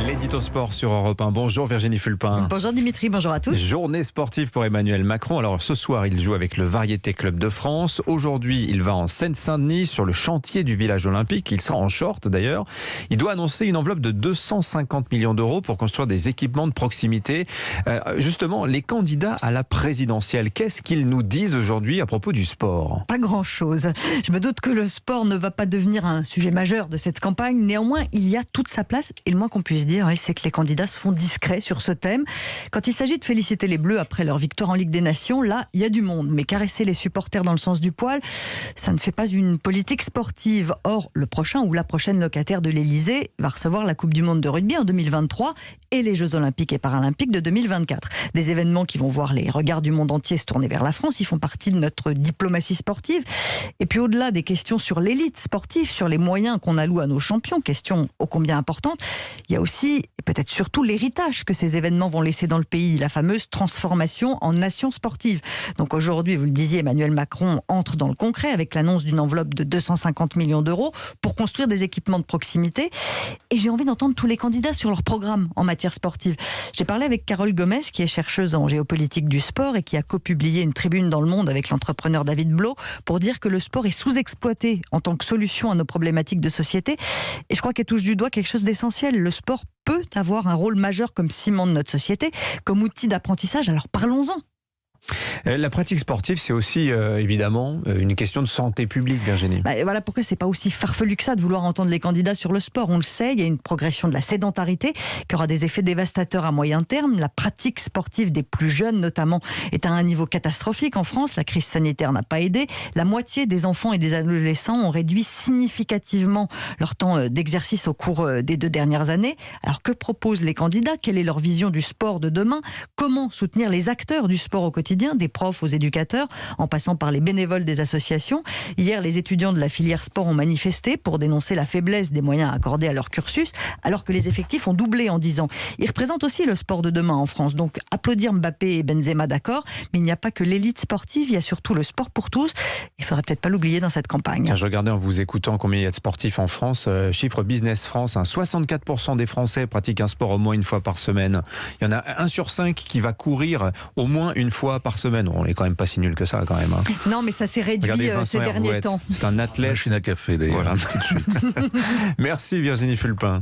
L'édito sport sur Europe 1. Bonjour Virginie Fulpin. Bonjour Dimitri, bonjour à tous. Journée sportive pour Emmanuel Macron. Alors ce soir, il joue avec le Variété Club de France. Aujourd'hui, il va en Seine-Saint-Denis sur le chantier du village olympique. Il sera en short d'ailleurs. Il doit annoncer une enveloppe de 250 millions d'euros pour construire des équipements de proximité. Justement, les candidats à la présidentielle, qu'est-ce qu'ils nous disent aujourd'hui à propos du sport ? Pas grand-chose. Je me doute que le sport ne va pas devenir un sujet majeur de cette campagne. Néanmoins, il y a toute sa place. Et le moins qu'on puisse dire, c'est que les candidats se font discrets sur ce thème. Quand il s'agit de féliciter les Bleus après leur victoire en Ligue des Nations, là, il y a du monde. Mais caresser les supporters dans le sens du poil, ça ne fait pas une politique sportive. Or, le prochain ou la prochaine locataire de l'Elysée va recevoir la Coupe du Monde de rugby en 2023 et les Jeux Olympiques et Paralympiques de 2024. Des événements qui vont voir les regards du monde entier se tourner vers la France. Ils font partie de notre diplomatie sportive. Et puis au-delà des questions sur l'élite sportive, sur les moyens qu'on alloue à nos champions, question ô combien importante, il y a aussi, et peut-être surtout, l'héritage que ces événements vont laisser dans le pays, la fameuse transformation en nation sportive. Donc aujourd'hui, vous le disiez, Emmanuel Macron entre dans le concret avec l'annonce d'une enveloppe de 250 millions d'euros pour construire des équipements de proximité. Et j'ai envie d'entendre tous les candidats sur leur programme en matière sportive. J'ai parlé avec Carole Gomez, qui est chercheuse en géopolitique du sport et qui a copublié une tribune dans Le Monde avec l'entrepreneur David Blo pour dire que le sport est sous-exploité en tant que solution à nos problématiques de société. Et je crois qu'elle touche du doigt quelque chose d'essentiel. Le sport peut avoir un rôle majeur comme ciment de notre société, comme outil d'apprentissage. Alors parlons-en. La pratique sportive, c'est aussi évidemment une question de santé publique, Virginie. Voilà pourquoi c'est pas aussi farfelu que ça de vouloir entendre les candidats sur le sport. On le sait, il y a une progression de la sédentarité qui aura des effets dévastateurs à moyen terme. La pratique sportive des plus jeunes, notamment, est à un niveau catastrophique en France. La crise sanitaire n'a pas aidé. La moitié des enfants et des adolescents ont réduit significativement leur temps d'exercice au cours des 2 dernières années. Alors que proposent les candidats ? Quelle est leur vision du sport de demain ? Comment soutenir les acteurs du sport au quotidien, des profs aux éducateurs, en passant par les bénévoles des associations. Hier, les étudiants de la filière sport ont manifesté pour dénoncer la faiblesse des moyens accordés à leur cursus, alors que les effectifs ont doublé en 10 ans. Ils représentent aussi le sport de demain en France. Donc, applaudir Mbappé et Benzema, d'accord, mais il n'y a pas que l'élite sportive, il y a surtout le sport pour tous. Il ne faudrait peut-être pas l'oublier dans cette campagne. Tiens, je regardais en vous écoutant combien il y a de sportifs en France. Chiffre Business France, 64% des Français pratiquent un sport au moins une fois par semaine. Il y en a 1 sur 5 qui va courir au moins une fois par semaine. On n'est quand même pas si nul que ça, quand même. Non, mais ça s'est réduit ces derniers temps. C'est un athlète. Machine à café, d'ailleurs. Voilà. Merci Virginie Fulpin.